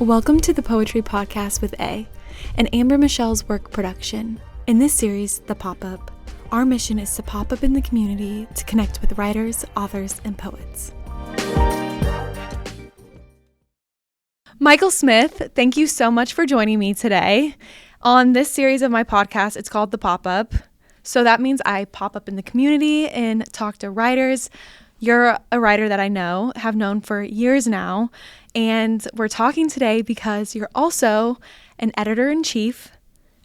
Welcome to the Poetry Podcast with A, an Amber Michelle's work production. In this series, The Pop-Up, our mission is to pop up in the community to connect with writers, authors, and poets. Michael Smith, thank you so much for joining me today. On this series of my podcast, it's called The Pop-Up. So that means I pop up in the community and talk to writers. You're a writer that I have known for years now. And we're talking today because you're also an editor-in-chief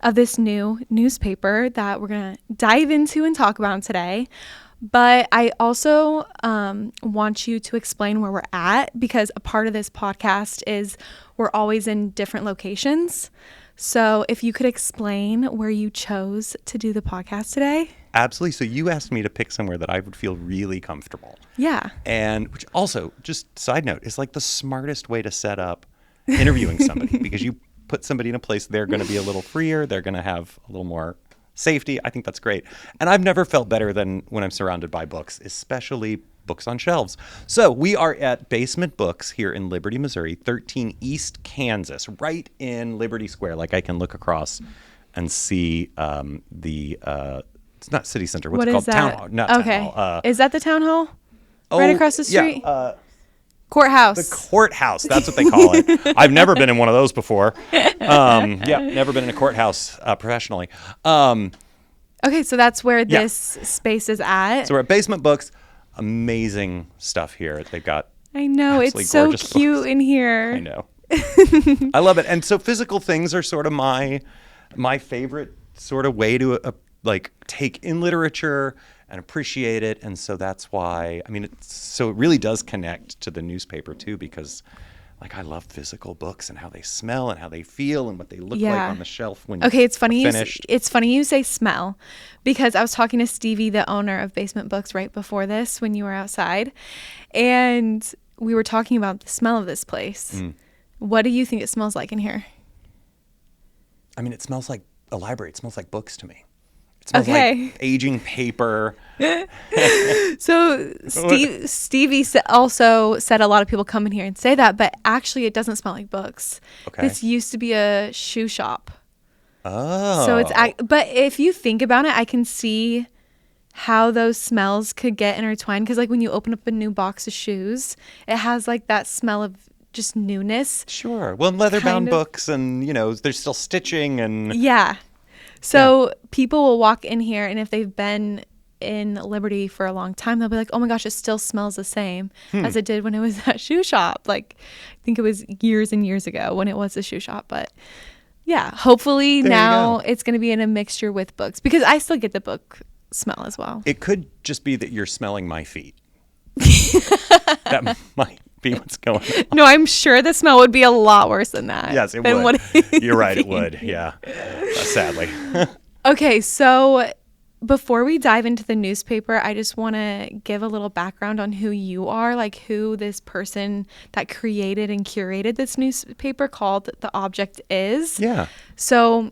of this new newspaper that we're going to dive into and talk about today. But I also want you to explain where we're at, because a part of this podcast is we're always in different locations. So if you could explain where you chose to do the podcast today. Absolutely. So you asked me to pick somewhere that I would feel really comfortable. Yeah. And which also, just side note, is like the smartest way to set up interviewing somebody because you put somebody in a place they're going to be a little freer. They're going to have a little more safety. I think that's great. And I've never felt better than when I'm surrounded by books, especially books on shelves. So we are at Basement Books here in Liberty, Missouri, 13 East Kansas, right in Liberty Square. Like I can look across and see it's not City Center. What's it called? That? Town Hall. Not okay. Town Hall. Is that the town hall? Right across the street? Yeah. Courthouse. The courthouse. That's what they call it. I've never been in one of those before. Never been in a courthouse professionally. Okay, so that's where this space is at. So we're at Basement Books. Amazing stuff here. They've got I know. It's so cute books in here. I know. I love it. And so physical things are sort of my favorite sort of way to take in literature and appreciate it. And so that's why, it really does connect to the newspaper too, because I love physical books and how they smell and how they feel and what they look like on the shelf when it's funny finished. It's funny you say smell, because I was talking to Stevie, the owner of Basement Books, right before this when you were outside, and we were talking about the smell of this place. What do you think it smells like in here? It smells like a library. It smells like books to me. It smells like aging paper. So Stevie also said a lot of people come in here and say that, but actually it doesn't smell like books. Okay. This used to be a shoe shop. Oh. So but if you think about it, I can see how those smells could get intertwined, because when you open up a new box of shoes, it has that smell of just newness. Sure. Well, leather-bound books, and there's still stitching and So people will walk in here, and if they've been in Liberty for a long time, they'll be like, oh my gosh, it still smells the same as it did when it was that shoe shop. I think it was years and years ago when it was a shoe shop. But yeah, hopefully now it's going to be in a mixture with books, because I still get the book smell as well. It could just be that you're smelling my feet. That might be what's going on. No, I'm sure the smell would be a lot worse than that. Yes, it would. You're right, it would. Yeah, sadly. Okay, so before we dive into the newspaper, I just want to give a little background on who you are, who this person that created and curated this newspaper called The Object is. Yeah. So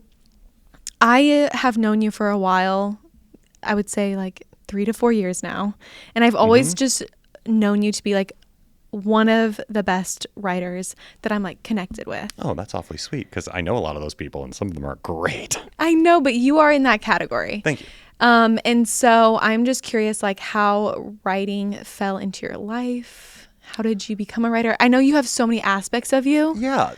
I have known you for a while. I would say 3 to 4 years now. And I've always just known you to be one of the best writers that I'm connected with. Oh, that's awfully sweet, because I know a lot of those people and some of them are great. I know, but you are in that category. Thank you. And so I'm just curious how writing fell into your life. How did you become a writer? I know you have so many aspects of you. Yeah,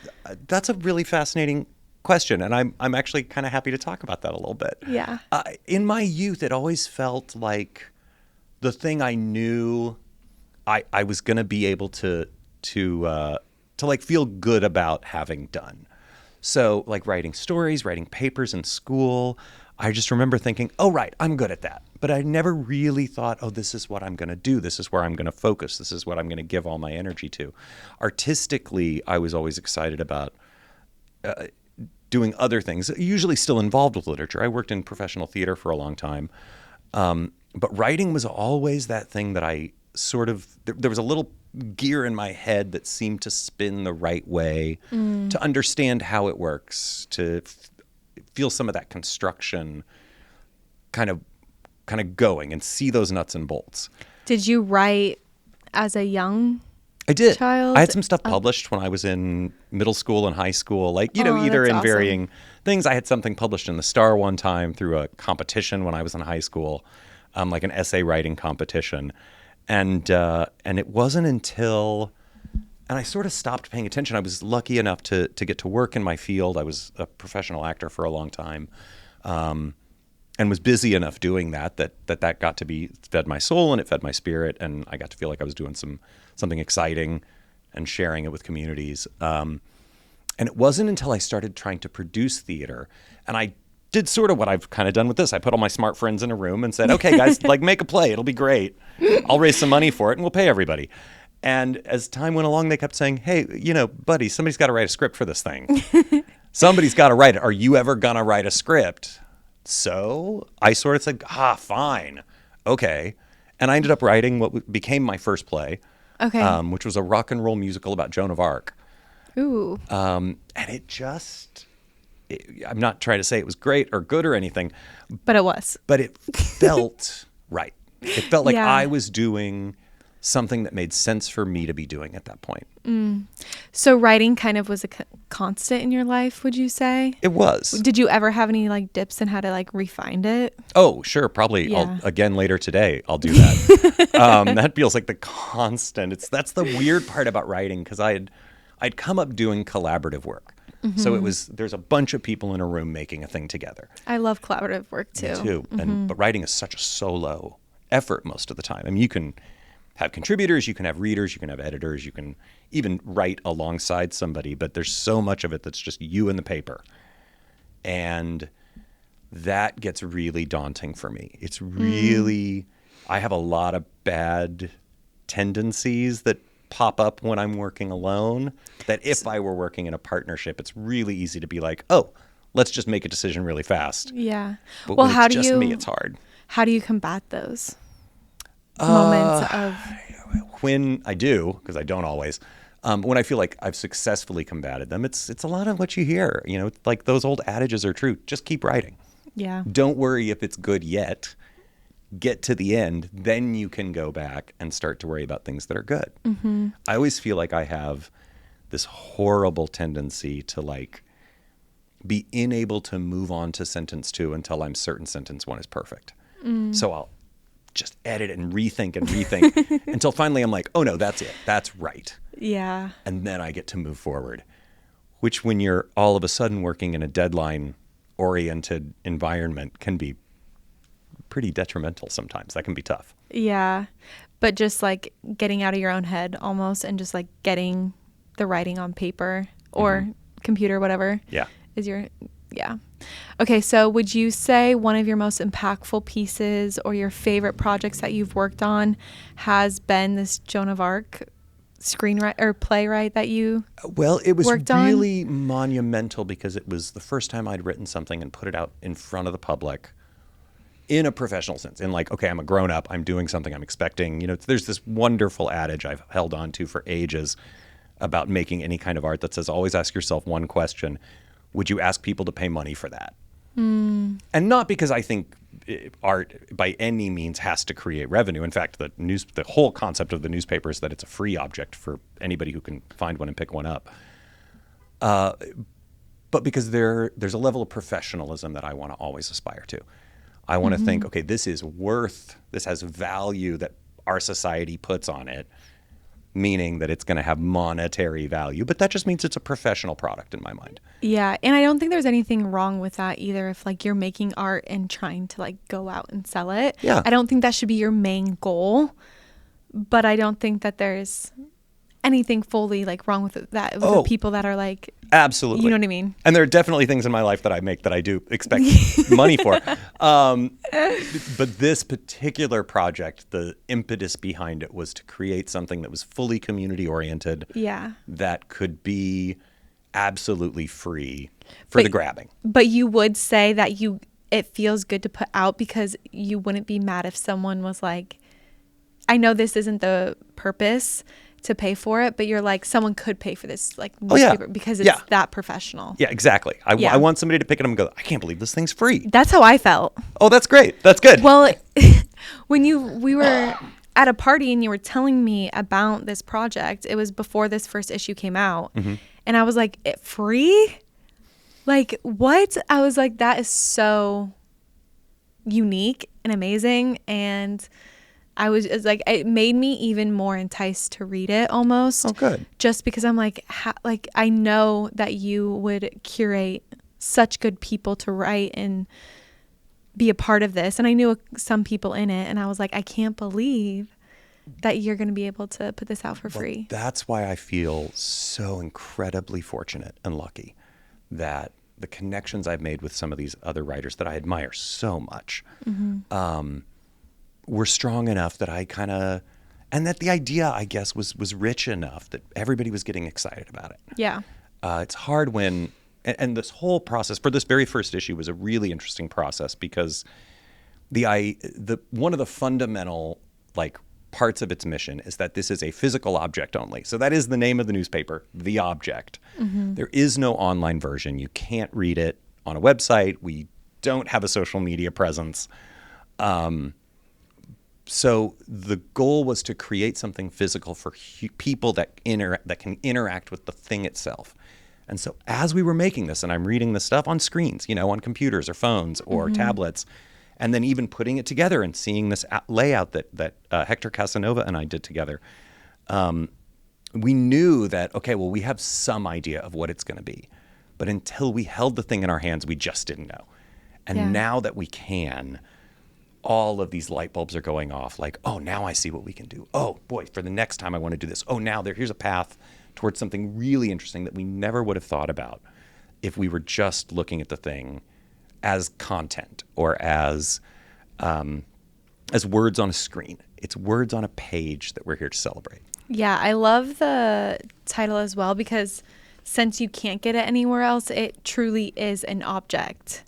that's a really fascinating question, and I'm actually kind of happy to talk about that a little bit. Yeah. In my youth, it always felt like the thing I knew I was going to be able to feel good about having done. So writing stories, writing papers in school, I just remember thinking, oh, right, I'm good at that. But I never really thought, oh, this is what I'm going to do. This is where I'm going to focus. This is what I'm going to give all my energy to. Artistically, I was always excited about doing other things, usually still involved with literature. I worked in professional theater for a long time. But writing was always that thing that I there was a little gear in my head that seemed to spin the right way, to understand how it works, to feel some of that construction kind of going and see those nuts and bolts. Did you write as a young I did. child? I had some stuff published when I was in middle school and high school, like, Oh, either that's in awesome. varying things. I had something published in the Star one time through a competition when I was in high school, like an essay writing competition. And it wasn't until, and I sort of stopped paying attention. I was lucky enough to get to work in my field. I was a professional actor for a long time. And was busy enough doing that got to be fed my soul and it fed my spirit, and I got to feel like I was doing something exciting and sharing it with communities. And it wasn't until I started trying to produce theater, and I did sort of what I've kind of done with this. I put all my smart friends in a room and said, "Okay, guys, like make a play. It'll be great. I'll raise some money for it, and we'll pay everybody." And as time went along, they kept saying, "Hey, buddy, somebody's got to write a script for this thing. Somebody's got to write it. Are you ever gonna write a script?" So I sort of said, fine. Okay. And I ended up writing what became my first play, Okay. which was a rock and roll musical about Joan of Arc. Ooh. And I'm not trying to say it was great or good or anything, But it was. but it felt right. It felt like Yeah. I was doing something that made sense for me to be doing at that point. So writing kind of was a constant in your life, would you say? It was. Did you ever have any like dips and how to like refine it? Oh, sure. Probably. Yeah. Again later today, I'll do that. That feels like the constant. That's the weird part about writing, because I'd come up doing collaborative work. So there's a bunch of people in a room making a thing together. I love collaborative work too. Me too. But writing is such a solo effort most of the time. I mean, you can have contributors, you can have readers, you can have editors, you can even write alongside somebody, but there's so much of it that's just you and the paper. And that gets really daunting for me. It's really, I have a lot of bad tendencies that pop up when I'm working alone, that if I were working in a partnership, it's really easy to be like, oh, let's just make a decision really fast. Yeah. But Well, when how it's do just you me, it's hard. How do you combat those moments of When I do, because I don't always, when I feel like I've successfully combated them, it's a lot of what you hear. It's like those old adages are true. Just keep writing. yeah. Don't worry if it's good yet. Get to the end, then you can go back and start to worry about things that are good. I always feel like I have this horrible tendency to like be unable to move on to sentence 2 until I'm certain sentence 1 is perfect. So I'll just edit and rethink until finally I'm like, oh no, that's it. That's right. Yeah. And then I get to move forward, which when you're all of a sudden working in a deadline-oriented environment can be pretty detrimental sometimes. That can be tough. Yeah. But just like getting out of your own head almost, and just like getting the writing on paper or computer, whatever. Yeah. Yeah. Okay, so would you say one of your most impactful pieces or your favorite projects that you've worked on has been this Joan of Arc screenwrite or playwright that you Well, it was worked on? really monumental because it was the first time I'd written something and put it out in front of the public in a professional sense. In like, okay, I'm a grown up, I'm doing something I'm expecting. There's this wonderful adage I've held on to for ages about making any kind of art that says always ask yourself one question: would you ask people to pay money for that? And not because I think art by any means has to create revenue. In fact, the whole concept of the newspaper is that it's a free object for anybody who can find one and pick one up. But because there's a level of professionalism that I want to always aspire to. I want to think, okay, this has value that our society puts on it, meaning that it's going to have monetary value, but that just means it's a professional product in my mind. Yeah, and I don't think there's anything wrong with that either. If like you're making art and trying to like go out and sell it, Yeah. I don't think that should be your main goal. But I don't think that there's anything fully like wrong with that with the people that are like, Absolutely. you know what I mean? And there are definitely things in my life that I make that I do expect money for. But this particular project, the impetus behind it was to create something that was fully community oriented. Yeah. That could be absolutely free for the grabbing. But you would say that it feels good to put out because you wouldn't be mad if someone was like, I know this isn't the purpose to pay for it, but you're like, someone could pay for this like newspaper because it's that professional. Yeah, exactly. I want somebody to pick it up and go, I can't believe this thing's free. That's how I felt. Oh, that's great. That's good. Well, when we were at a party and you were telling me about this project. It was before this first issue came out. And I was like, free? Like, what? I was like, that is so unique and amazing. And it's like, it made me even more enticed to read it almost. Oh, good. Just because I'm like, I know that you would curate such good people to write and be a part of this. And I knew some people in it, and I was like, I can't believe that you're going to be able to put this out for free. That's why I feel so incredibly fortunate and lucky that the connections I've made with some of these other writers that I admire so much were strong enough that and that the idea, I guess, was rich enough that everybody was getting excited about it. Yeah. It's hard when, and this whole process for this very first issue was a really interesting process because one of the fundamental parts of its mission is that this is a physical object only. So that is the name of the newspaper, The Object. There is no online version. You can't read it on a website. We don't have a social media presence. So the goal was to create something physical for people that can interact with the thing itself. And so as we were making this, and I'm reading this stuff on screens, on computers or phones or tablets, and then even putting it together and seeing this layout that Hector Casanova and I did together, we knew that, okay, well, we have some idea of what it's going to be. But until we held the thing in our hands, we just didn't know. And now that we can, all of these light bulbs are going off like, oh, now I see what we can do. Oh, boy, for the next time I want to do this. Oh, now here's a path towards something really interesting that we never would have thought about if we were just looking at the thing as content or as words on a screen. It's words on a page that we're here to celebrate. Yeah, I love the title as well because since you can't get it anywhere else, it truly is an object.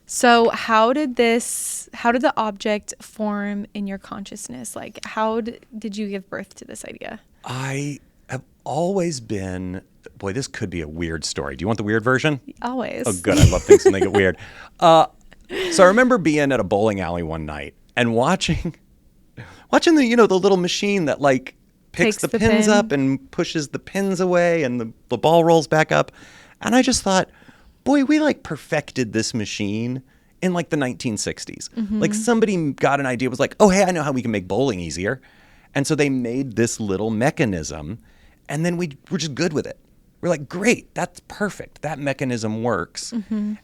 So how did the object form in your consciousness? Like, how did you give birth to this idea? I have always been, boy, this could be a weird story. Do you want the weird version? Always. Oh, good. I love things when they get weird. So I remember being at a bowling alley one night and watching the little machine that picks the pins up and pushes the pins away and the ball rolls back up. And I just thought, boy, we perfected this machine in the 1960s. Somebody got an idea, was like, oh, hey, I know how we can make bowling easier. And so they made this little mechanism, and then we were just good with it. We're like, great, that's perfect. That mechanism works.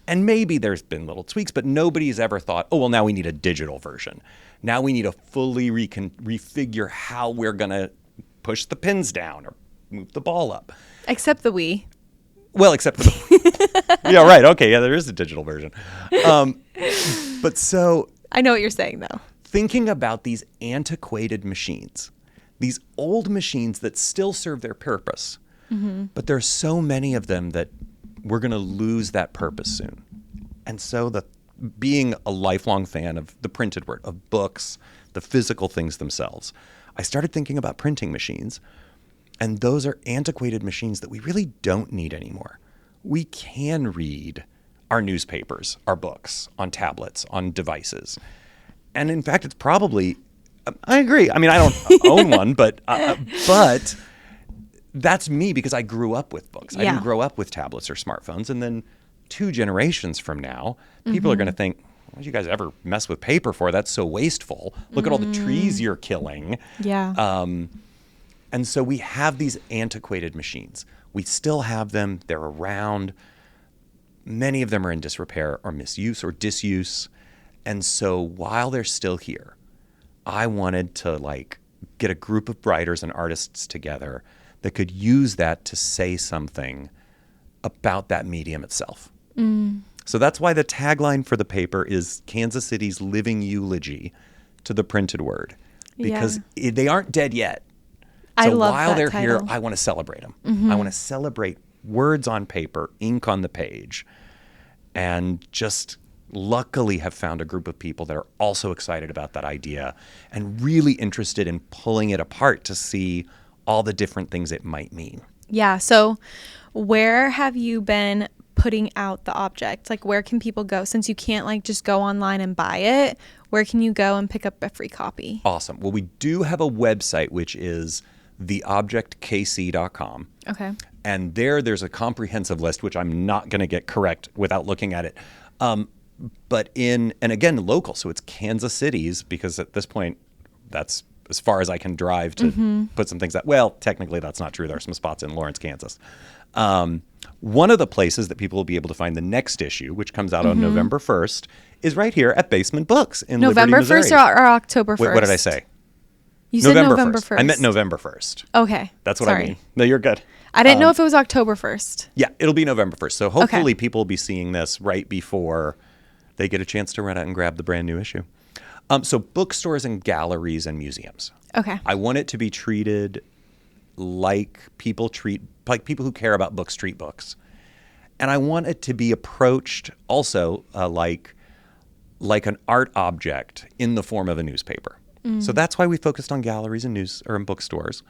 And maybe there's been little tweaks, but nobody's ever thought, oh, well, now we need a digital version. Now we need to fully refigure how we're going to push the pins down or move the ball up. Except the Wii. Well, except for the... Yeah, right. Okay, yeah, there is a digital version. But so... I know what you're saying, though. Thinking about these antiquated machines, these old machines that still serve their purpose, but there are so many of them that we're going to lose that purpose soon. And so being a lifelong fan of the printed word, of books, the physical things themselves, I started thinking about printing machines. And those are antiquated machines that we really don't need anymore. We can read our newspapers, our books, on tablets, on devices. And in fact, it's probably, I agree. I mean, I don't own one, but that's me because I grew up with books. I didn't grow up with tablets or smartphones. And then 2 generations from now, people are going to think, what did you guys ever mess with paper for? That's so wasteful. Look at all the trees you're killing. Yeah. And so we have these antiquated machines. We still have them. They're around. Many of them are in disrepair or misuse or disuse. And so while they're still here, I wanted to get a group of writers and artists together that could use that to say something about that medium itself. So that's why the tagline for the paper is Kansas City's living eulogy to the printed word, because they aren't dead yet. So I love while that they're title. here, I want to celebrate them. I want to celebrate words on paper, ink on the page, and just luckily have found a group of people that are also excited about that idea and really interested in pulling it apart to see all the different things it might mean. Yeah. So where have you been putting out the object? Where can people go? Since you can't just go online and buy it, where can you go and pick up a free copy? Awesome. Well, we do have a website, which is theobjectkc.com. Okay. And there's a comprehensive list, which I'm not going to get correct without looking at it. But and again, local. So it's Kansas City's, because at this point, that's as far as I can drive to put some things out. Well, technically, that's not true. There are some spots in Lawrence, Kansas. One of the places that people will be able to find the next issue, which comes out on November 1st, is right here at Basement Books in November Liberty, Missouri. 1st or October 1st? Wait, what did I say? You said November 1st. I meant November 1st. Okay. That's what I mean. No, you're good. I didn't know if it was October 1st. Yeah, it'll be November 1st. So hopefully people will be seeing this right before they get a chance to run out and grab the brand new issue. So bookstores and galleries and museums. Okay. I want it to be treated like people who care about books treat books. And I want it to be approached also like an art object in the form of a newspaper. So that's why we focused on galleries and in bookstores.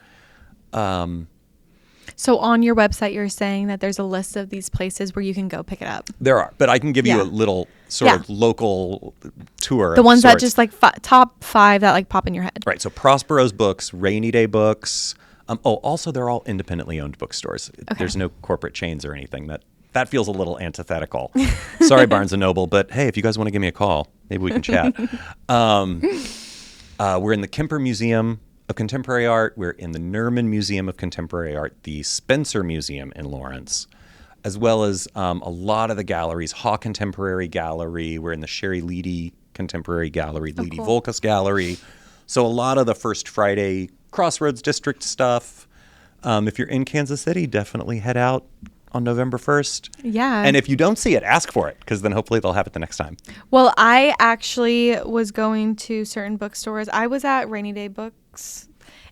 So on your website, you're saying that there's a list of these places where you can go pick it up. There are, but I can give you a little sort of local tour. The ones that just like top 5 that like pop in your head. Right. So Prospero's Books, Rainy Day Books. Also, they're all independently owned bookstores. Okay. There's no corporate chains or anything. That feels a little antithetical. Sorry, Barnes & Noble, but hey, if you guys want to give me a call, maybe we can chat. We're in the Kemper Museum of Contemporary Art. We're in the Nerman Museum of Contemporary Art, the Spencer Museum in Lawrence, as well as a lot of the galleries. Haw Contemporary Gallery. We're in the Sherry Leedy Contemporary Gallery, Leedy Volkus Gallery. So a lot of the First Friday Crossroads District stuff. If you're in Kansas City, definitely head out on November 1st. Yeah. And if you don't see it, ask for it, because then hopefully they'll have it the next time. Well, I actually was going to certain bookstores. I was at Rainy Day Books,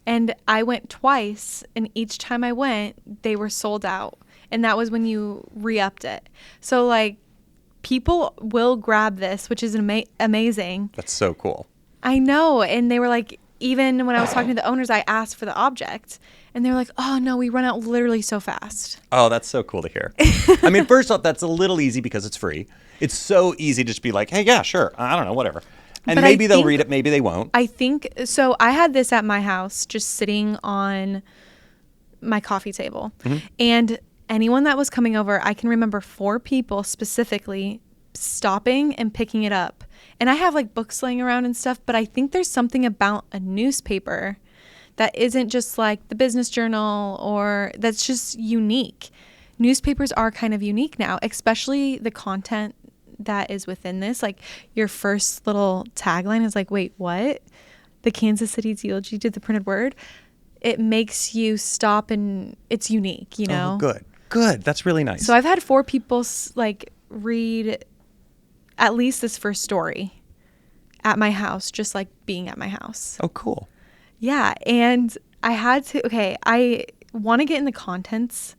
and I went twice, and each time I went, they were sold out. And that was when you re-upped it. So, like, people will grab this, which is amazing. That's so cool. I know. And they were like, even when I was talking to the owners, I asked for the object. And they were like, oh, no, we run out literally so fast. Oh, that's so cool to hear. I mean, first off, that's a little easy because it's free. It's so easy to just be like, hey, yeah, sure. I don't know, whatever. And but maybe they'll read it, maybe they won't. I think, so I had this at my house just sitting on my coffee table. And anyone that was coming over, I can remember 4 people specifically stopping and picking it up. And I have like books laying around and stuff, but I think there's something about a newspaper that isn't just like the Business Journal, or that's just unique. Newspapers are kind of unique now, especially the content that is within this. Like your first little tagline is like, wait, what? The Kansas City's eulogy to the printed word. It makes you stop, and it's unique, you know? Oh, good. That's really nice. So I've had 4 people like read at least this first story at my house, just like being at my house. Oh, cool. Yeah. And I had to, I want to get in the contents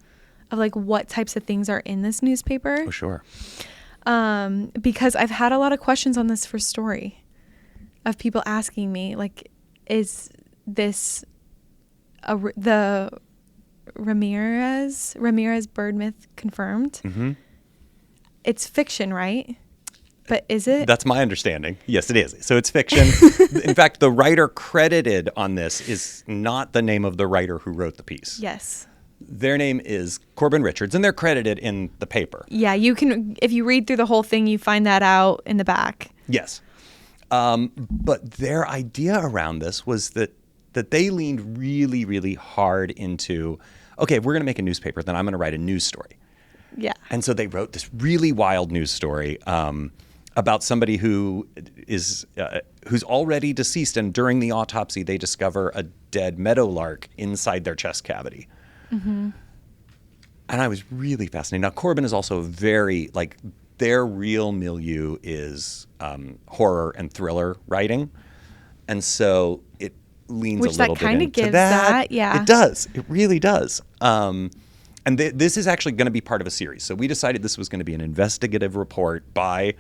of like what types of things are in this newspaper. Oh, sure. Because I've had a lot of questions on this first story of people asking me, like, is this the Ramirez bird myth confirmed? Mm-hmm. It's fiction, right? But is it? That's my understanding. Yes, it is. So it's fiction. In fact, the writer credited on this is not the name of the writer who wrote the piece. Yes. Their name is Corbin Richards, and they're credited in the paper. Yeah, you can, if you read through the whole thing, you find that out in the back. Yes. But their idea around this was that they leaned really, really hard into, okay, if we're going to make a newspaper, then I'm going to write a news story. Yeah. And so they wrote this really wild news story about somebody who is who's already deceased, and during the autopsy they discover a dead meadowlark inside their chest cavity. Mm-hmm. And I was really fascinated. Now Corbin is also very, like, their real milieu is horror and thriller writing, and so it leans a little bit into that. Yeah, it does. It really does. And this is actually going to be part of a series. So we decided this was going to be an investigative report by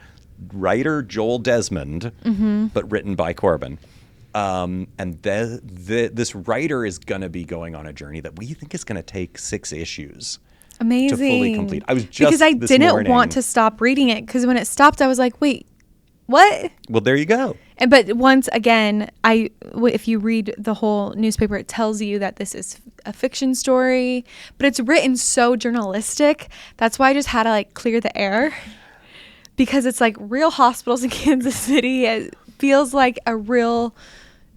writer Joel Desmond, but written by Corbin. And this writer is going to be going on a journey that we think is going to take 6 issues. Amazing. To fully complete. I was just because I this didn't morning, want to stop reading it, because when it stopped, I was like, wait, What? Well, there you go. But once again, if you read the whole newspaper, it tells you that this is a fiction story, but it's written so journalistic. That's why I just had to like clear the air, because it's like real hospitals in Kansas City. It feels like a real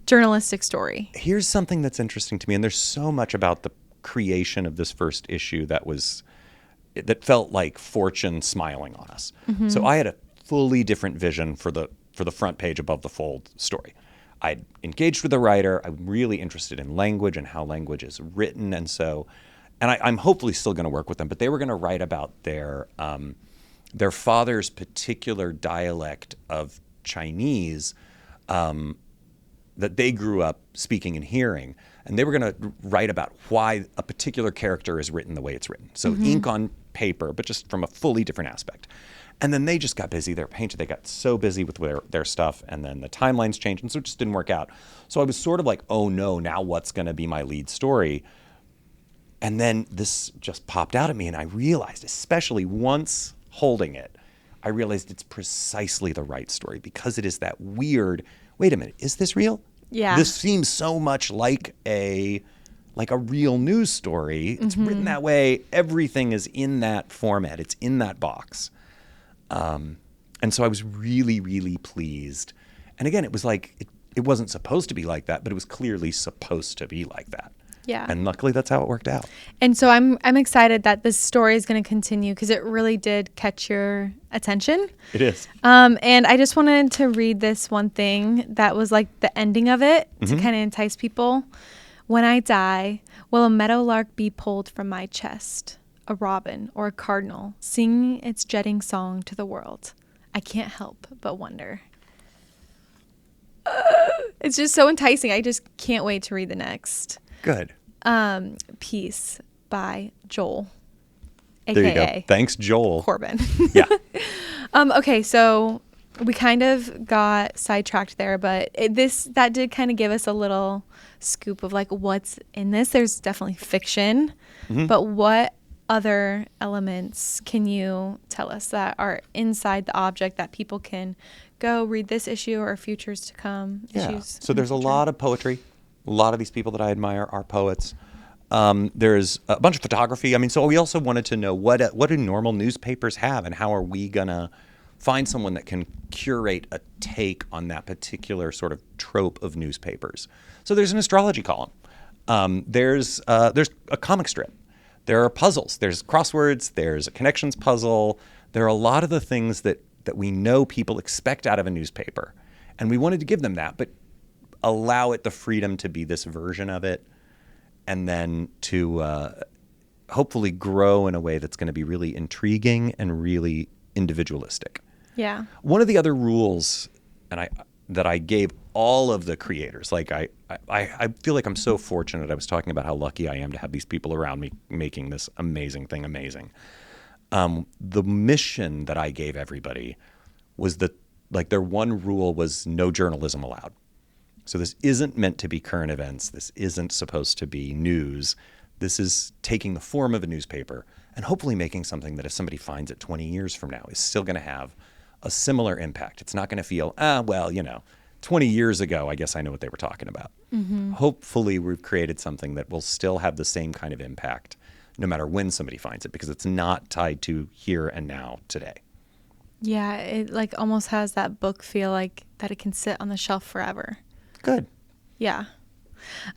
journalistic story. Here's something that's interesting to me, and there's so much about the creation of this first issue that felt like fortune smiling on us. Mm-hmm. So I had a fully different vision for the front page above the fold story. I'd engaged with the writer. I'm really interested in language and how language is written, and I'm hopefully still going to work with them. But they were going to write about their father's particular dialect of Chinese that they grew up speaking and hearing, and they were going to write about why a particular character is written the way it's written. So ink on paper, but just from a fully different aspect. And then they just got busy. They got so busy with their stuff, and then the timelines changed, and so it just didn't work out. So I was sort of like, oh no, now what's going to be my lead story? And then this just popped out at me, and I realized, especially once holding it, I realized it's precisely the right story, because it is that weird, wait a minute, is this real? Yeah. This seems so much like a real news story. It's written that way. Everything is in that format. It's in that box. And so I was really, really pleased. And again, it was like, it wasn't supposed to be like that, but it was clearly supposed to be like that. Yeah. And luckily that's how it worked out. And so I'm excited that this story is going to continue, because it really did catch your attention. It is. And I just wanted to read this one thing that was like the ending of it to kind of entice people. When I die, will a meadowlark be pulled from my chest? A robin or a cardinal singing its jetting song to the world? I can't help but wonder. It's just so enticing. I just can't wait to read the next. Good. Piece by Joel, There you aka go. Thanks, Joel. Corbin. Yeah. Okay, so we kind of got sidetracked there, but that did kind of give us a little scoop of like what's in this. There's definitely fiction, but what other elements can you tell us that are inside the object that people can go read this issue or futures to come issues? So there's a lot of poetry. A lot of these people that I admire are poets. There's a bunch of photography. I mean, so we also wanted to know what do normal newspapers have, and how are we gonna find someone that can curate a take on that particular sort of trope of newspapers. So there's an astrology column. There's a comic strip. There are puzzles. There's crosswords. There's a connections puzzle. There are a lot of the things that we know people expect out of a newspaper, and we wanted to give them that, but allow it the freedom to be this version of it, and then to hopefully grow in a way that's going to be really intriguing and really individualistic. Yeah. One of the other rules, that I gave all of the creators, like I feel like I'm so fortunate. I was talking about how lucky I am to have these people around me making this amazing thing amazing. The mission that I gave everybody was that, like, their one rule was no journalism allowed. So this isn't meant to be current events. This isn't supposed to be news. This is taking the form of a newspaper and hopefully making something that if somebody finds it 20 years from now is still going to have a similar impact. It's not going to feel, 20 years ago, I guess I know what they were talking about. Hopefully we've created something that will still have the same kind of impact no matter when somebody finds it, because it's not tied to here and now today. Yeah, it like almost has that book feel, like that it can sit on the shelf forever. Good. Yeah.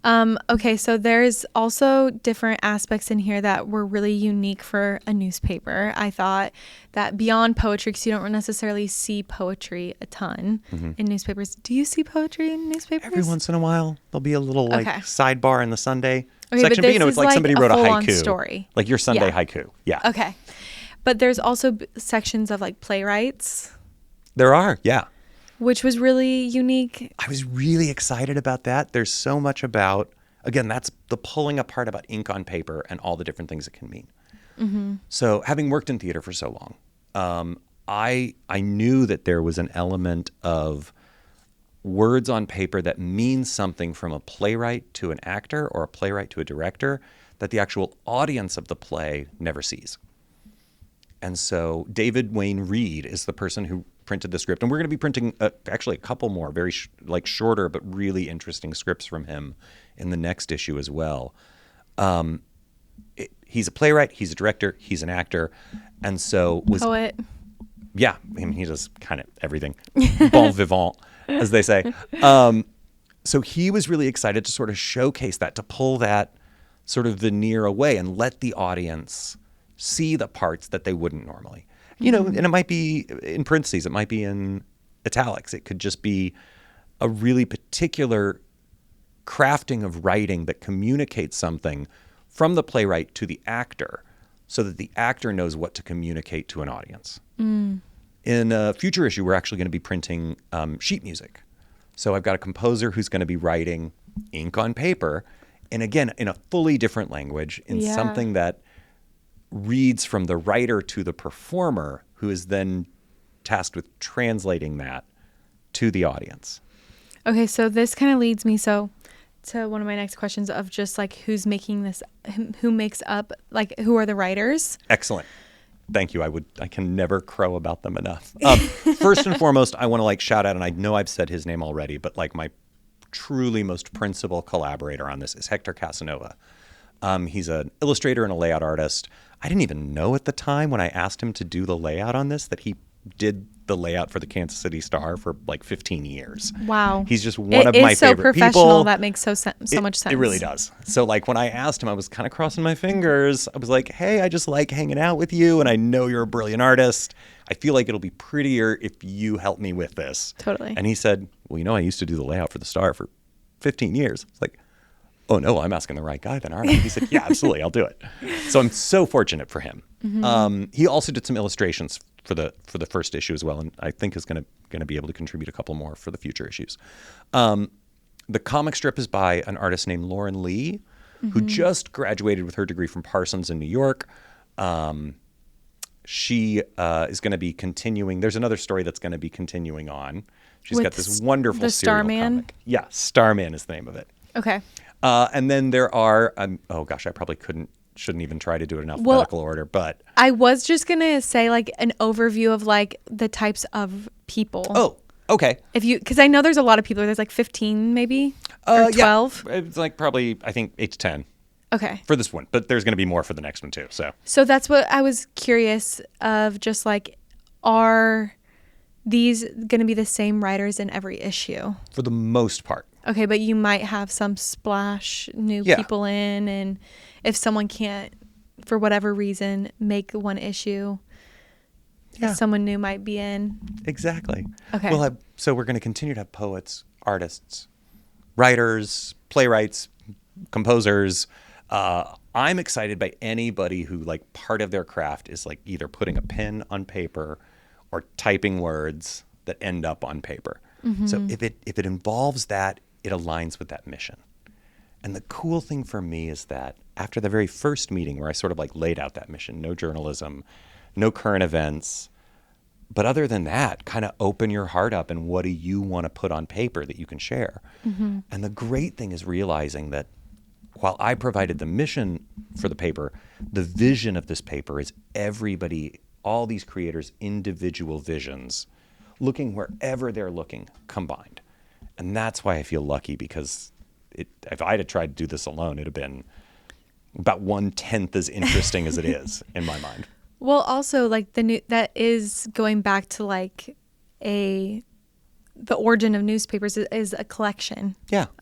Okay, so there's also different aspects in here that were really unique for a newspaper. I thought that beyond poetry, because you don't necessarily see poetry a ton in newspapers. Do you see poetry in newspapers? Every once in a while, there'll be a little sidebar in the Sunday Okay, section. but this It's is like somebody wrote a full-on haiku. story. Like your Sunday haiku. Yeah. Okay. But there's also sections of like playwrights. There are, yeah. Which was really unique. I was really excited about that. There's so much about, again, that's the pulling apart about ink on paper and all the different things it can mean. So having worked in theater for so long, I knew that there was an element of words on paper that means something from a playwright to an actor or a playwright to a director that the actual audience of the play never sees. And so David Wayne Reed is the person who printed the script, and we're going to be printing actually a couple more very shorter but really interesting scripts from him in the next issue as well. He's a playwright, he's a director, he's an actor, and so poet. Yeah, I mean, he does kind of everything. Bon vivant, as they say. So he was really excited to sort of showcase that, to pull that sort of veneer away and let the audience see the parts that they wouldn't normally. You know, and it might be in parentheses, it might be in italics. It could just be a really particular crafting of writing that communicates something from the playwright to the actor so that the actor knows what to communicate to an audience. In a future issue, we're actually going to be printing sheet music. So I've got a composer who's going to be writing ink on paper, and again, in a fully different language, in something that reads from the writer to the performer, who is then tasked with translating that to the audience. Okay, so this kind of leads me to one of my next questions of just like who's making this, who makes up, like who are the writers? Excellent. Thank you. I can never crow about them enough. First and foremost, I want to like shout out, and I know I've said his name already, but like my truly most principal collaborator on this is Hector Casanova. He's an illustrator and a layout artist. I didn't even know at the time when I asked him to do the layout on this that he did the layout for the Kansas City Star for like 15 years. Wow. He's just one of my favorite people. It is so professional. That makes so much sense. It really does. So like when I asked him, I was kind of crossing my fingers. I was like, hey, I just like hanging out with you, and I know you're a brilliant artist. I feel like it'll be prettier if you help me with this. Totally. And he said, well, you know, I used to do the layout for the Star for 15 years. It's like, oh no, I'm asking the right guy then, aren't I? He said, yeah, absolutely, I'll do it. So I'm so fortunate for him. He also did some illustrations for the first issue as well, and I think is going to be able to contribute a couple more for the future issues. The comic strip is by an artist named Lauren Lee, who just graduated with her degree from Parsons in New York. She is going to be continuing. There's another story that's going to be continuing on. She's got this wonderful the serial Starman? comic. Yeah, Starman is the name of it. Okay. And then there are, oh gosh, I probably shouldn't even try to do it in alphabetical order, but. I was just going to say like an overview of like the types of people. Oh, okay. Because I know there's a lot of people. There's like 15 maybe, or 12. Yeah. It's like probably, I think 8 to 10. Okay. For this one, but there's going to be more for the next one too. So that's what I was curious of, just like, are these going to be the same writers in every issue? For the most part. Okay, but you might have some splash new people in, and if someone can't, for whatever reason, make one issue, someone new might be in. Exactly. Okay. So we're going to continue to have poets, artists, writers, playwrights, composers. I'm excited by anybody who like part of their craft is like either putting a pen on paper or typing words that end up on paper. So if it involves that, it aligns with that mission. And the cool thing for me is that after the very first meeting where I sort of like laid out that mission, no journalism, no current events, but other than that, kind of open your heart up and what do you want to put on paper that you can share? And the great thing is realizing that while I provided the mission for the paper, the vision of this paper is everybody, all these creators' individual visions, looking wherever they're looking combined. And that's why I feel lucky, because if I had tried to do this alone, it'd have been about 1/10 as interesting as it is in my mind. Well, also like that is going back to like the origin of newspapers is a collection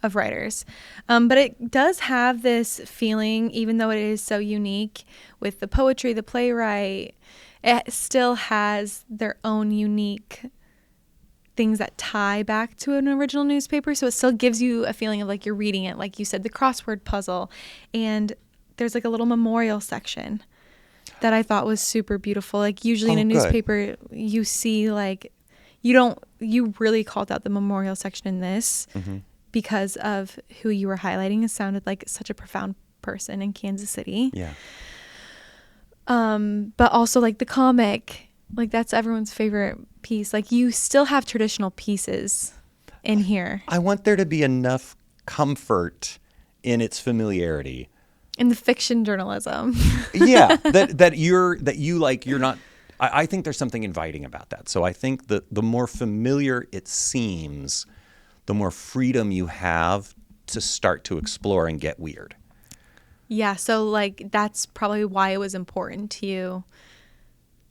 of writers. But it does have this feeling, even though it is so unique with the poetry, the playwright, it still has their own unique things that tie back to an original newspaper. So it still gives you a feeling of like you're reading it. Like you said, the crossword puzzle, and there's like a little memorial section that I thought was super beautiful. Like usually in a newspaper, you see like, you really called out the memorial section in this because of who you were highlighting. It sounded like such a profound person in Kansas City. Yeah. But also like the comic, like that's everyone's favorite piece. Like you still have traditional pieces in here. I want there to be enough comfort in its familiarity. In the fiction journalism. Yeah. You're not, I think there's something inviting about that. So I think that the more familiar it seems, the more freedom you have to start to explore and get weird. Yeah, so like that's probably why it was important to you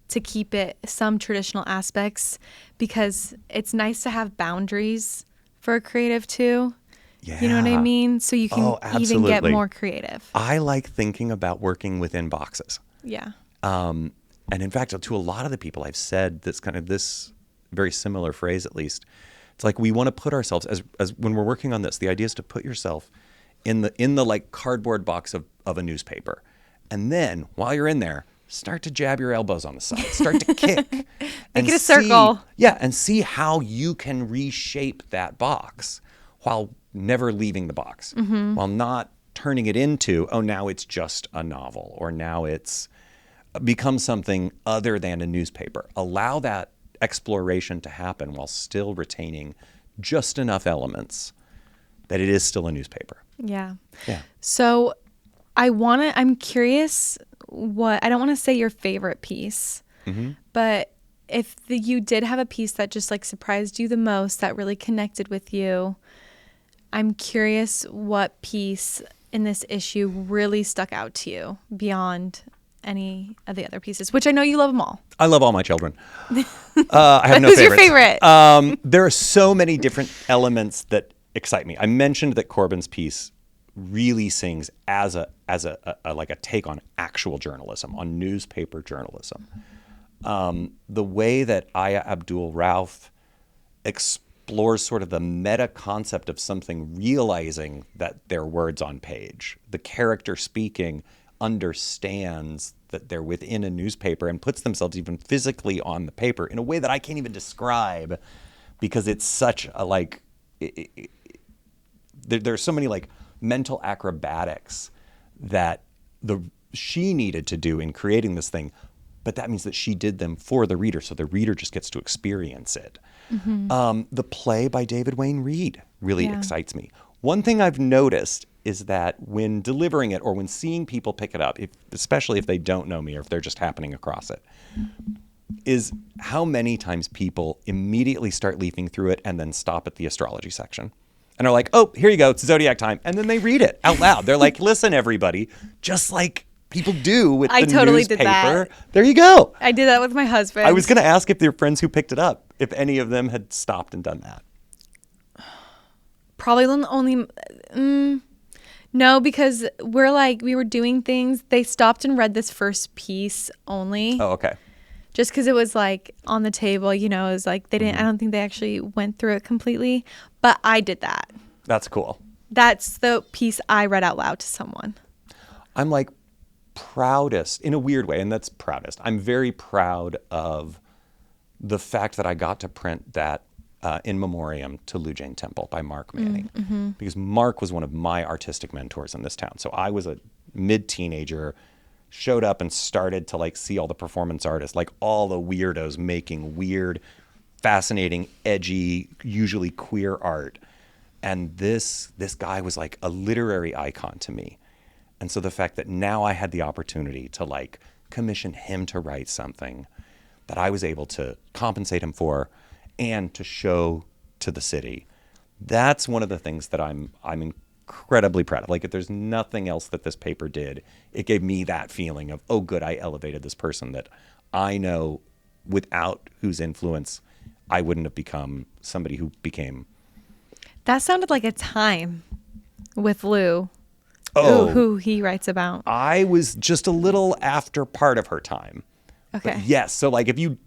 to keep it some traditional aspects, because it's nice to have boundaries for a creative too. Yeah. You know what I mean? So you can even get more creative. I like thinking about working within boxes. Yeah. And in fact, to a lot of the people I've said this very similar phrase, at least. It's like we want to put ourselves as when we're working on this, the idea is to put yourself in the like cardboard box of a newspaper. And then while you're in there, start to jab your elbows on the side, start to kick. Make it a circle. Yeah, and see how you can reshape that box while never leaving the box, while not turning it into, oh, now it's just a novel, or now it's become something other than a newspaper. Allow that exploration to happen while still retaining just enough elements that it is still a newspaper. Yeah. Yeah. So I'm curious I don't want to say your favorite piece, but if you did have a piece that just like surprised you the most, that really connected with you, I'm curious what piece in this issue really stuck out to you beyond any of the other pieces, which I know you love them all. I love all my children. I have no Who's favorites. your favorite? There are so many different elements that excite me. I mentioned that Corbin's piece really sings as a like a take on actual journalism, on newspaper journalism. The way that Aya Abdul Rauf explores sort of the meta concept of something realizing that they're words on page. The character speaking understands that they're within a newspaper and puts themselves even physically on the paper in a way that I can't even describe, because it's such a like there's so many like mental acrobatics that she needed to do in creating this thing, but that means that she did them for the reader, so the reader just gets to experience it. The play by David Wayne Reed really excites me. One thing I've noticed is that when delivering it or when seeing people pick it up, especially if they don't know me or if they're just happening across it, is how many times people immediately start leafing through it and then stop at the astrology section. And are like, oh, here you go, it's zodiac time. And then they read it out loud. They're like, listen, everybody, just like people do with the totally newspaper. did that. There you go. I did that with my husband. I was going to ask if your friends who picked it up, if any of them had stopped and done that. Probably only... no, because we were doing things. They stopped and read this first piece only. Oh, okay. Just because it was like on the table, it was like they didn't, I don't think they actually went through it completely, but I did that. That's cool. That's the piece I read out loud to someone. I'm like proudest in a weird way, and that's proudest. I'm very proud of the fact that I got to print that in memoriam to Lou Jane Temple by Mark Manning, because Mark was one of my artistic mentors in this town. So I was a mid-teenager, showed up and started to like see all the performance artists, like all the weirdos making weird, fascinating, edgy, usually queer art. And this guy was like a literary icon to me. And so the fact that now I had the opportunity to like commission him to write something that I was able to compensate him for and to show to the city, that's one of the things that I'm incredibly proud of. Like, if there's nothing else that this paper did, it gave me that feeling of, oh, good, I elevated this person that I know without whose influence I wouldn't have become somebody who became. That sounded like a time with Lou. Oh, who he writes about. I was just a little after part of her time. Okay. But yes. So like if you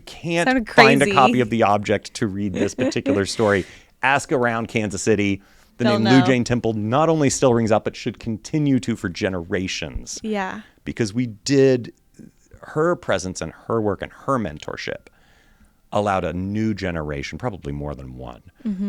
can't Sounded find a crazy. copy of The Object to read this particular story, ask around Kansas City. The They'll name know. Lou Jane Temple not only still rings out, but should continue to for generations. Yeah. Because her presence and her work and her mentorship allowed a new generation, probably more than one,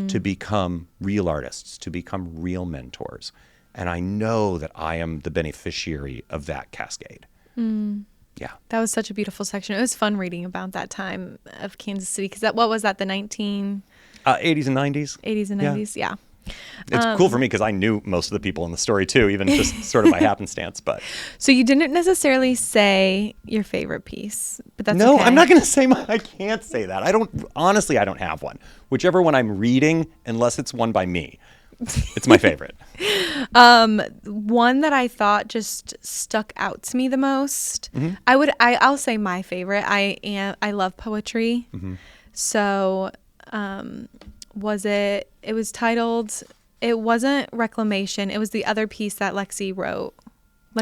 to become real artists, to become real mentors. And I know that I am the beneficiary of that cascade. Yeah. That was such a beautiful section. It was fun reading about that time of Kansas City, because what was that, the 1980s 80s and 90s? and 90s? Yeah. It's cool for me because I knew most of the people in the story too, even just sort of by happenstance. But So you didn't necessarily say your favorite piece, but that's no, okay. I'm not going to say I can't say that. I don't have one. Whichever one I'm reading, unless it's one by me, it's my favorite. One that I thought just stuck out to me the most. I'll say my favorite. I love poetry. So, it was titled, it wasn't Reclamation. It was the other piece that Lexi wrote.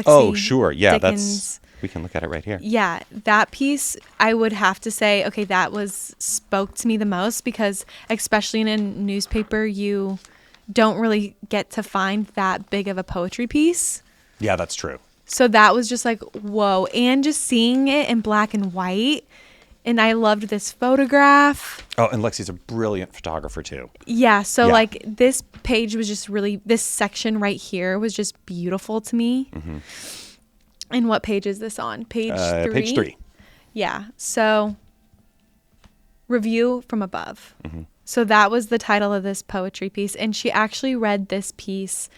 Oh, sure. Yeah, Dickens. we can look at it right here. Yeah, that piece, I would have to say, okay, that spoke to me the most because especially in a newspaper, you don't really get to find that big of a poetry piece. Yeah, that's true. So that was just like, whoa. And just seeing it in black and white. And I loved this photograph. Oh, and Lexi's a brilliant photographer too. Yeah. So Yeah. like this page was just really, this section right here was just beautiful to me. And what page is this on? Page 3? Page 3. Yeah. So Review from Above. So that was the title of this poetry piece. And she actually read this piece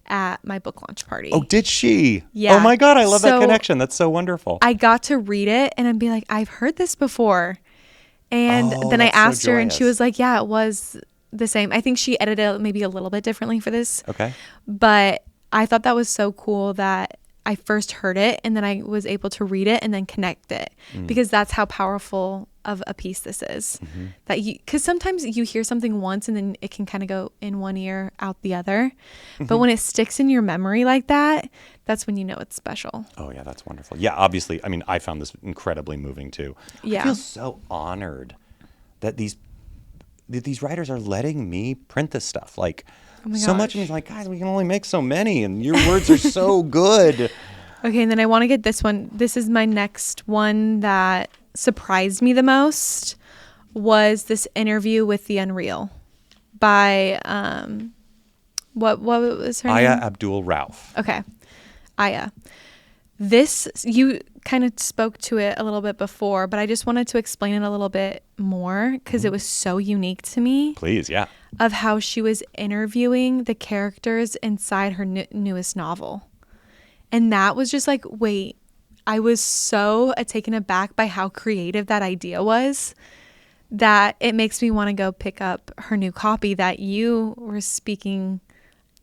at my book launch party. Oh, did she? Yeah. Oh my God, I love that So connection. That's so wonderful. I got to read it and I'd be like, I've heard this before. And then I that's so asked her and she joyous. was like, yeah, it was the same. I think she edited it maybe a little bit differently for this. Okay. But I thought that was so cool that I first heard it and then I was able to read it and then connect it because that's how powerful of a piece this is. That because sometimes you hear something once and then it can kind of go in one ear out the other. But when it sticks in your memory like that, that's when you know it's special. Oh yeah, that's wonderful. Yeah, obviously, I mean, I found this incredibly moving too. Yeah. I feel so honored that these writers are letting me print this stuff. Like, my so much gosh. of me is like, guys, we can only make so many, and your words are so good. Okay, and then I want to get this one. This is my next one that surprised me the most was this interview with the Unreal by what was her Aya name? Abdul Rauf. Okay. Aya. This, you kind of spoke to it a little bit before, but I just wanted to explain it a little bit more because it was so unique to me Please, yeah. of how she was interviewing the characters inside her newest novel. And that was just like, wait, I was so taken aback by how creative that idea was that it makes me want to go pick up her new copy that you were speaking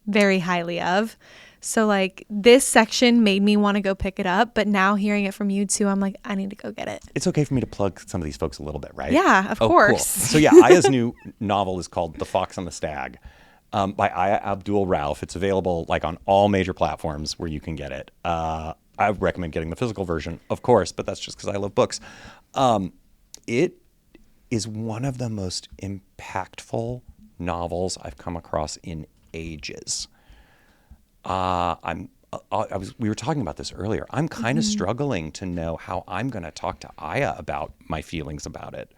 very highly of. So like this section made me want to go pick it up, but now hearing it from you too, I'm like, I need to go get it. It's okay for me to plug some of these folks a little bit, right? Yeah, of Oh, course. Cool. So yeah, Aya's new novel is called The Fox and the Stag by Aya Abdul Rauf. It's available like on all major platforms where you can get it. I recommend getting the physical version, of course, but that's just because I love books. It is one of the most impactful novels I've come across in ages. We were talking about this earlier. I'm kind of struggling to know how I'm going to talk to Aya about my feelings about it.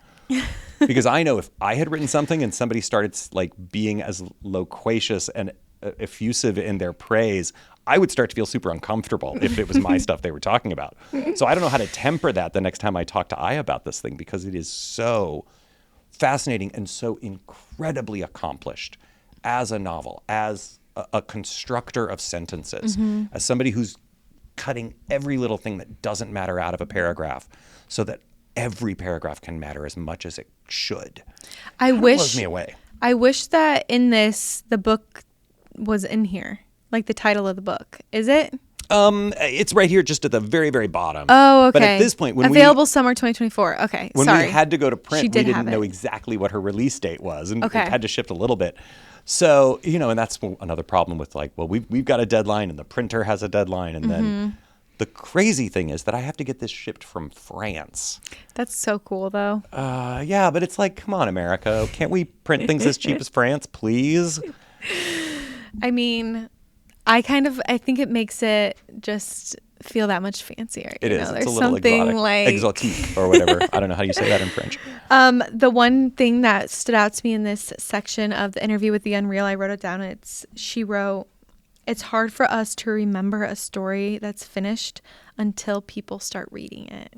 Because I know if I had written something and somebody started like being as loquacious and effusive in their praise, I would start to feel super uncomfortable if it was my stuff they were talking about. So I don't know how to temper that the next time I talk to Aya about this thing because it is so fascinating and so incredibly accomplished as a novel, as a constructor of sentences, as somebody who's cutting every little thing that doesn't matter out of a paragraph so that every paragraph can matter as much as it should. It blows me away. I wish that in this, the book was in here, like the title of the book. Is it? It's right here just at the very, very bottom. Oh, okay. But at this point, when available summer 2024. Okay, we sorry. had to go to print, She we did didn't have know it. exactly what her release date was, and Okay. it had to shift a little bit. So, and that's another problem with like, well, we've got a deadline and the printer has a deadline. And then the crazy thing is that I have to get this shipped from France. That's so cool, though. Yeah, but it's like, come on, America. Can't we print things as cheap as France, please? I mean, I think it makes it just feel that much fancier. It you is. know? It's There's a little something exotic. like Exotique or whatever. I don't know how you say that in French. The one thing that stood out to me in this section of the interview with the Unreal, I wrote it down. She wrote, "It's hard for us to remember a story that's finished until people start reading it."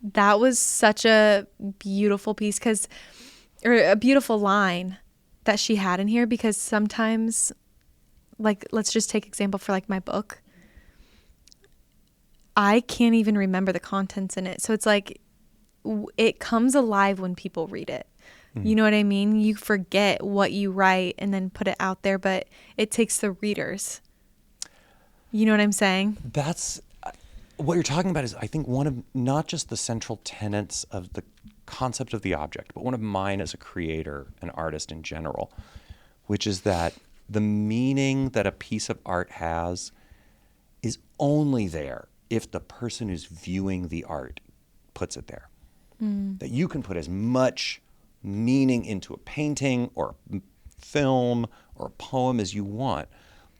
That was such a beautiful piece or a beautiful line that she had in here, because sometimes, like, let's just take example for like my book. I can't even remember the contents in it. So it's like it comes alive when people read it. You know what I mean? You forget what you write and then put it out there, but it takes the readers. You know what I'm saying? That's what you're talking about is, I think, one of not just the central tenets of the concept of the object, but one of mine as a creator, an artist in general, which is that the meaning that a piece of art has is only there if the person who's viewing the art puts it there. That you can put as much meaning into a painting or a film or a poem as you want,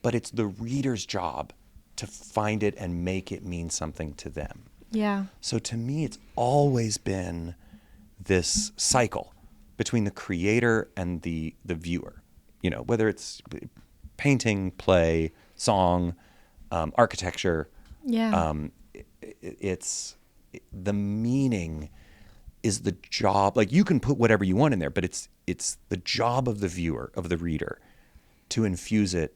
but it's the reader's job to find it and make it mean something to them. Yeah. So to me, it's always been this cycle between the creator and the viewer. You know, whether it's painting, play, song, architecture. Yeah. It's the meaning is the job. Like, you can put whatever you want in there, but it's the job of the viewer, of the reader, to infuse it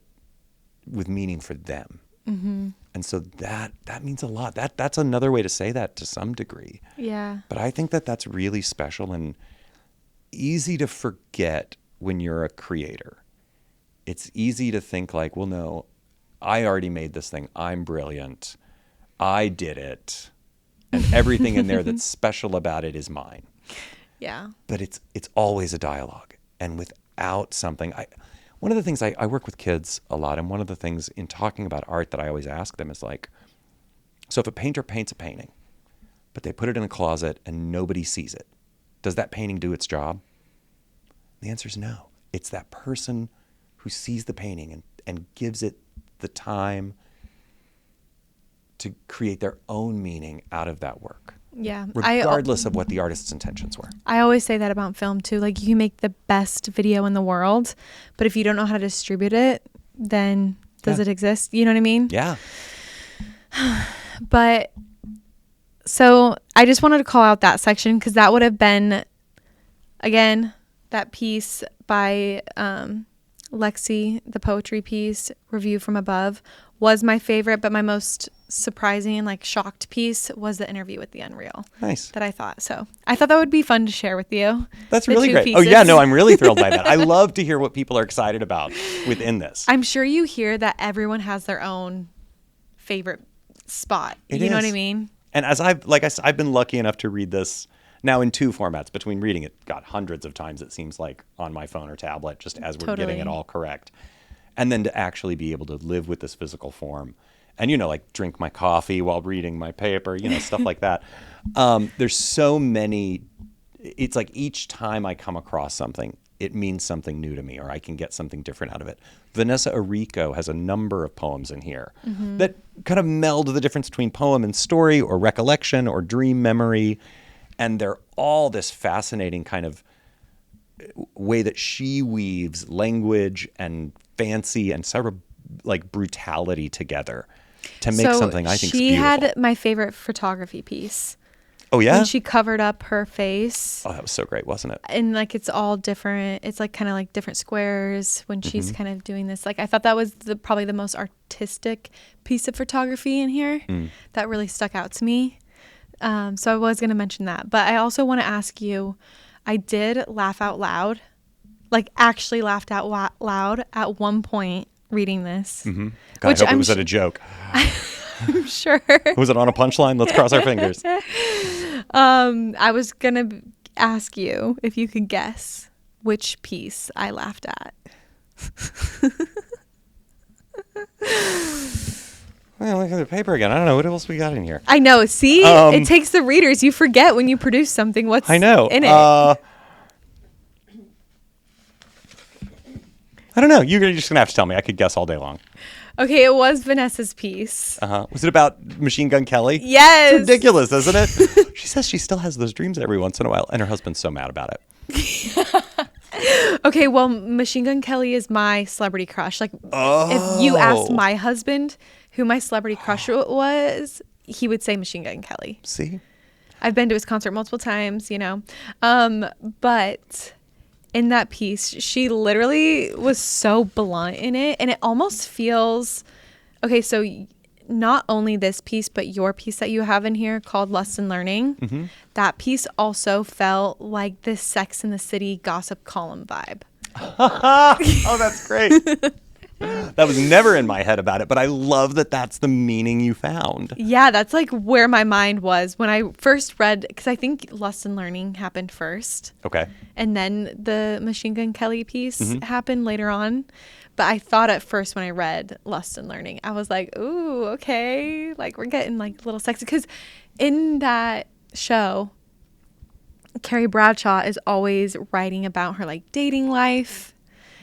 with meaning for them. Mm-hmm. And so that means a lot. That's another way to say that to some degree. Yeah. But I think that that's really special and easy to forget when you're a creator. It's easy to think like, well, no, I already made this thing. I'm brilliant. I did it. And everything in there that's special about it is mine. Yeah. But it's always a dialogue. And without something, one of the things I work with kids a lot, and one of the things in talking about art that I always ask them is like, so if a painter paints a painting, but they put it in a closet and nobody sees it, does that painting do its job? The answer is no. It's that person who sees the painting and gives it the time to create their own meaning out of that work. Yeah. Regardless of what the artist's intentions were. I always say that about film too. Like, you can make the best video in the world, but if you don't know how to distribute it, then does it exist? You know what I mean? Yeah. But so I just wanted to call out that section, because that would have been, again, that piece by Lexi, the poetry piece, Review from Above, was my favorite, but my most surprising and like shocked piece was the interview with the Unreal. Nice. That I thought. So I thought that would be fun to share with you. That's really great. Pieces. Oh yeah, no, I'm really thrilled by that. I love to hear what people are excited about within this. I'm sure you hear that everyone has their own favorite spot. You know what I mean? And as I've been lucky enough to read this now in 2 formats, between reading it, God, hundreds of times it seems like, on my phone or tablet, just as we're getting it all correct. And then to actually be able to live with this physical form and, you know, like drink my coffee while reading my paper, you know, stuff like that. There's so many, it's like each time I come across something, it means something new to me, or I can get something different out of it. Vanessa Arico has a number of poems in here that kind of meld the difference between poem and story, or recollection, or dream memory. And they're all this fascinating kind of way that she weaves language and fancy and sort of like brutality together to make something I think she beautiful. had my favorite photography piece. Oh yeah? When she covered up her face. Oh, that was so great, wasn't it? And like, it's all different. It's like kind of like different squares when she's kind of doing this. Like, I thought that was probably the most artistic piece of photography in here. That really stuck out to me. So I was going to mention that. But I also want to ask you, I did laugh out loud, like actually laughed out loud at one point reading this. God, I hope it was at a joke. I'm sure. Was it on a punchline? Let's cross our fingers. I was going to ask you if you could guess which piece I laughed at. Well, look at the paper again. I don't know. What else we got in here? I know. See? It takes the readers. You forget when you produce something what's in it. I don't know. You're just going to have to tell me. I could guess all day long. Okay, it was Vanessa's piece. Was it about Machine Gun Kelly? Yes. It's ridiculous, isn't it? She says she still has those dreams every once in a while, and her husband's so mad about it. Okay, well, Machine Gun Kelly is my celebrity crush. Like, if you asked my husband who my celebrity crush was, he would say Machine Gun Kelly. See? I've been to his concert multiple times, you know. But in that piece, she literally was so blunt in it. And it almost feels, okay, so not only this piece, but your piece that you have in here called Lust and Learning, Mm-hmm. that piece also felt like this Sex and the City gossip column vibe. Oh, that's great. That was never in my head about it, but I love that that's the meaning you found. Yeah, that's like where my mind was when I first read, because I think Lust and Learning happened first. Okay. And then the Machine Gun Kelly piece Mm-hmm. happened later on. But I thought at first when I read Lust and Learning, I was like, ooh, okay. Like we're getting like a little sexy. Because in that show, Carrie Bradshaw is always writing about her like dating life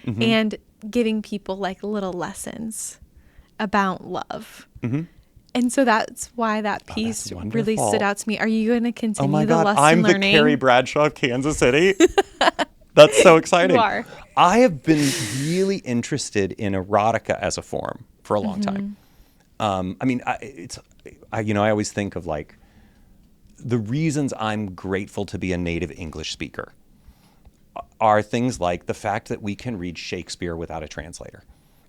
Mm-hmm. and giving people like little lessons about love. Mm-hmm. And so that's why that Oh, piece that's really wonderful. stood out to me. Are you going to continue Oh my the God, Lust I'm and the Learning? Carrie Bradshaw of Kansas City. That's so exciting. You are. I have been really interested in erotica as a form for a long time. I mean, I always think of like the reasons I'm grateful to be a native English speaker are things like the fact that we can read Shakespeare without a translator.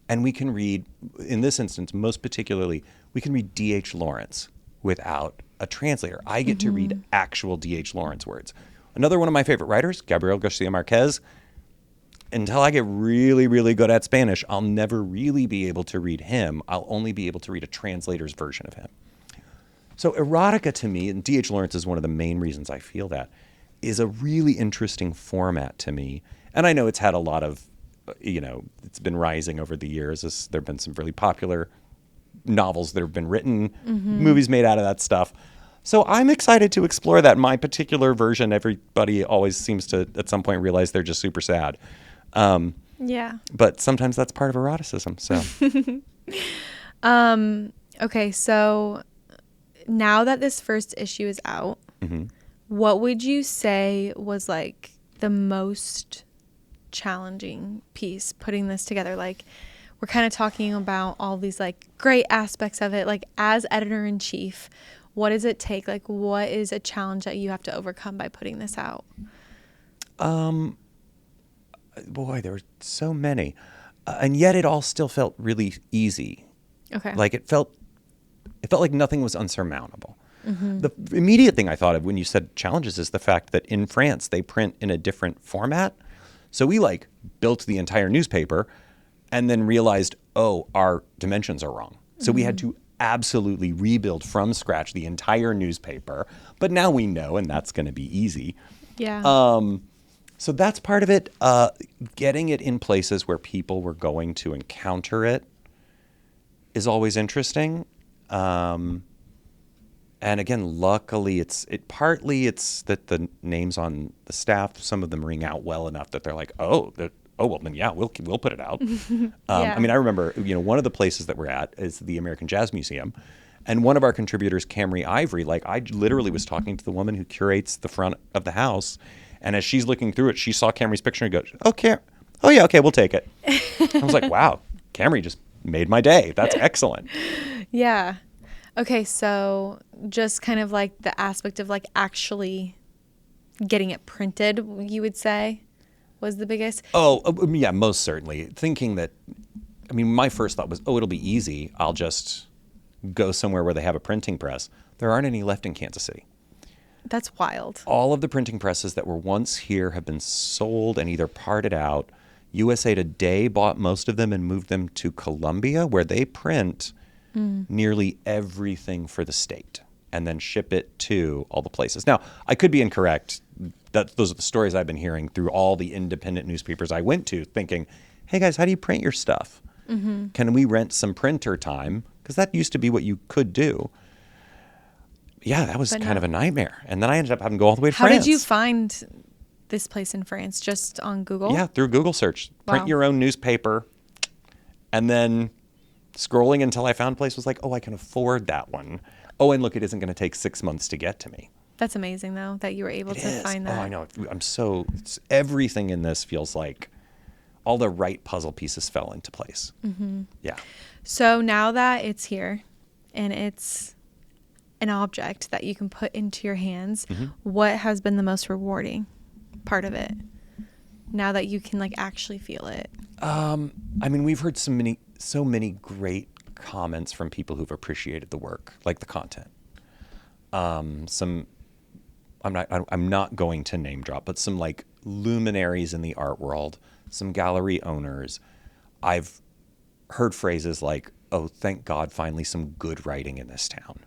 And we can read, in this instance, most particularly, we can read D.H. Lawrence without a translator. I get to read actual D.H. Lawrence words. Another one of my favorite writers, Gabriel Garcia Marquez. Until I get really, really good at Spanish, I'll never really be able to read him. I'll only be able to read a translator's version of him. So erotica to me, and D.H. Lawrence is one of the main reasons I feel that, is a really interesting format to me. And I know it's had a lot of, it's been rising over the years. There have been some really popular novels that have been written, movies made out of that stuff. So I'm excited to explore that. My particular version, everybody always seems to, at some point, realize they're just super sad. Yeah. But sometimes that's part of eroticism. So Okay, so now that this first issue is out, mm-hmm. what would you say was like the most challenging piece putting this together? Like we're kind of talking about all these like great aspects of it. Like as editor-in-chief, what does it take? Like what is a challenge that you have to overcome by putting this out? Boy, there were so many. And yet it all still felt really easy. Okay. Like it felt like nothing was unsurmountable. The immediate thing I thought of when you said challenges is the fact that in France they print in a different format. So we like built the entire newspaper and then realized, oh, our dimensions are wrong. So we had to absolutely rebuild from scratch the entire newspaper. But now we know, and that's going to be easy. Yeah. So that's part of it. Getting it in places where people were going to encounter it is always interesting. And again, luckily, it's that the names on the staff, some of them ring out well enough that they're like, well, then yeah, we'll put it out. Yeah. I mean, I remember, one of the places that we're at is the American Jazz Museum, and one of our contributors, Camry Ivory, like I literally was talking to the woman who curates the front of the house, and as she's looking through it, she saw Camry's picture and goes, oh yeah, okay, we'll take it. I was like, wow, Camry just made my day. That's excellent. Yeah. Okay, so just kind of like the aspect of like actually getting it printed, you would say, was the biggest? Yeah, most certainly. Thinking that, I mean, my first thought was, it'll be easy. I'll just go somewhere where they have a printing press. There aren't any left in Kansas City. That's wild. All of the printing presses that were once here have been sold and either parted out. USA Today bought most of them and moved them to Columbia, where they print nearly everything for the state and then ship it to all the places. Now, I could be incorrect. Those are the stories I've been hearing through all the independent newspapers I went to, thinking, hey guys, how do you print your stuff? Can we rent some printer time? Because that used to be what you could do. Yeah, that was kind of a nightmare. And then I ended up having to go all the way to France. How did you find this place in France? Just on Google? Yeah, through Google search. Print your own newspaper. And then scrolling until I found a place was like, I can afford that one. Oh, and look, it isn't going to take 6 months to get to me. That's amazing, though, that you were able to find that. Oh, I know. Everything in this feels like all the right puzzle pieces fell into place. Yeah. So now that it's here and it's an object that you can put into your hands, what has been the most rewarding part of it? now that you can like actually feel it? I mean, we've heard so many great comments from people who've appreciated the work, like the content. I'm not going to name drop, but some like luminaries in the art world, some gallery owners. I've heard phrases like, "Oh, thank God, finally some good writing in this town."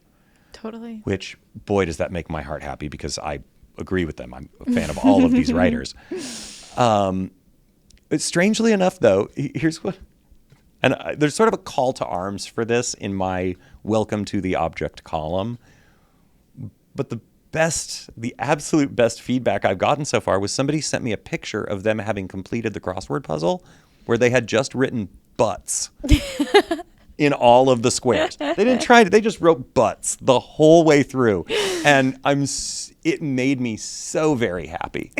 Totally. Which, boy, does that make my heart happy, because I agree with them. I'm a fan of all of these writers. But strangely enough, though, here's what, and there's sort of a call to arms for this in my Welcome to the Object column. But the absolute best feedback I've gotten so far was somebody sent me a picture of them having completed the crossword puzzle where they had just written butts in all of the squares. They didn't try to, they just wrote butts the whole way through. And it made me so very happy.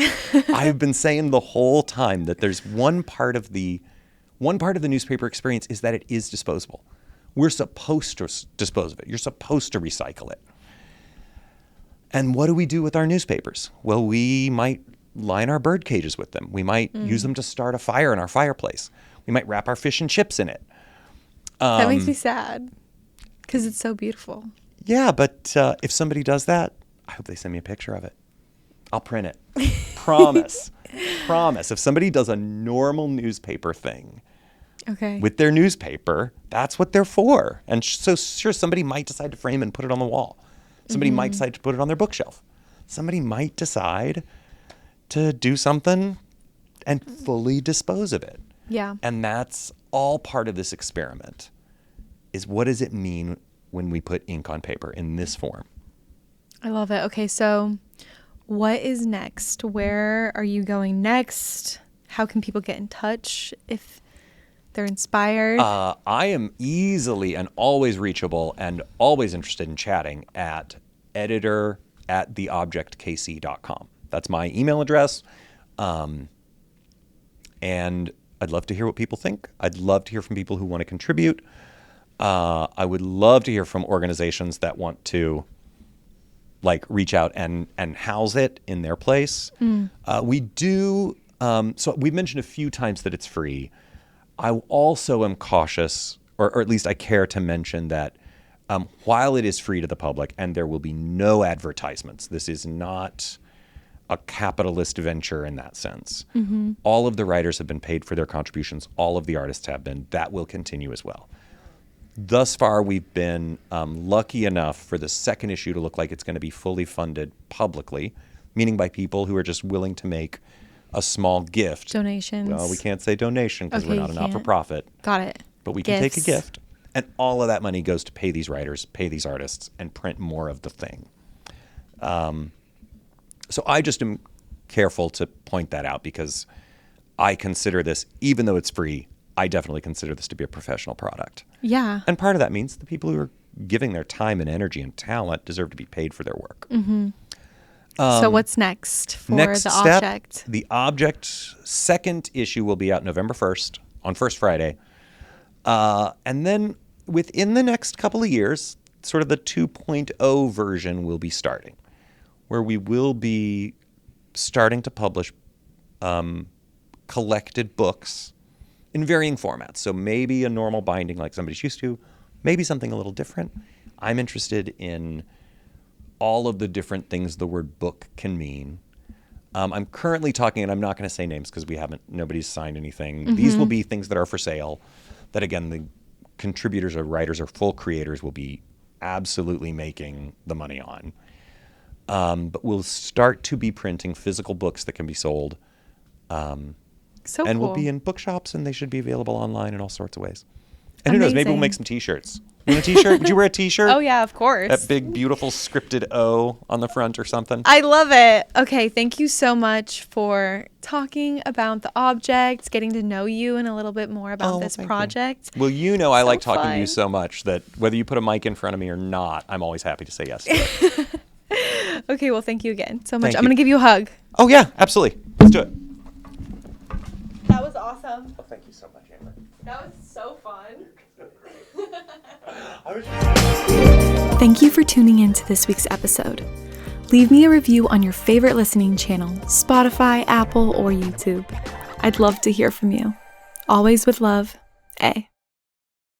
I've been saying the whole time that there's one part of the newspaper experience is that it is disposable. We're supposed to dispose of it. You're supposed to recycle it. And what do we do with our newspapers? Well, we might line our bird cages with them. We might use them to start a fire in our fireplace. We might wrap our fish and chips in it. That makes me sad because it's so beautiful. Yeah, but if somebody does that, I hope they send me a picture of it. I'll print it. Promise. Promise. If somebody does a normal newspaper thing with their newspaper, that's what they're for. And so sure, somebody might decide to frame it and put it on the wall. Somebody might decide to put it on their bookshelf. Somebody might decide to do something and fully dispose of it. Yeah. And that's all part of this experiment, is what does it mean when we put ink on paper in this form? I love it. Okay, so what is next? Where are you going next? How can people get in touch if they're inspired? I am easily and always reachable and always interested in chatting at editor@theobjectkc.com. That's my email address. And I'd love to hear what people think. I'd love to hear from people who want to contribute. I would love to hear from organizations that want to like reach out and house it in their place. We do. So we've mentioned a few times that it's free. I also am cautious, or at least I care to mention that while it is free to the public and there will be no advertisements, this is not a capitalist venture in that sense. All of the writers have been paid for their contributions. All of the artists have been. That will continue as well. Thus far, we've been lucky enough for the second issue to look like it's going to be fully funded publicly, meaning by people who are just willing to make a small gift. Donations. Well, we can't say donation because we're not a not-for-profit. Got it. But we can take a gift. And all of that money goes to pay these writers, pay these artists, and print more of the thing. So I just am careful to point that out because I consider this, even though it's free, I definitely consider this to be a professional product. Yeah. And part of that means the people who are giving their time and energy and talent deserve to be paid for their work. So what's next for next the step, object? The object second issue will be out November 1st, on First Friday. And then within the next couple of years, sort of the 2.0 version will be starting, where we will be starting to publish collected books in varying formats. So maybe a normal binding like somebody's used to, maybe something a little different. I'm interested in all of the different things the word book can mean. I'm currently talking, and I'm not going to say names because nobody's signed anything. These will be things that are for sale that, again, the contributors or writers or full creators will be absolutely making the money on. But we'll start to be printing physical books that can be sold. And we'll be in bookshops, and they should be available online in all sorts of ways. And who knows, maybe we'll make some T-shirts. You want a T-shirt? Would you wear a T-shirt? Oh, yeah, of course. That big, beautiful scripted O on the front or something. I love it. Okay, thank you so much for talking about the object, getting to know you and a little bit more about this project. Well, I like talking to you so much that whether you put a mic in front of me or not, I'm always happy to say yes to it. Okay, well, thank you again so much. I'm going to give you a hug. Oh, yeah, absolutely. Let's do it. That was awesome. Oh, thank you so much, Amber. That was so fun. Thank you for tuning in to this week's episode. Leave me a review on your favorite listening channel, Spotify, Apple, or YouTube. I'd love to hear from you. Always with love, A.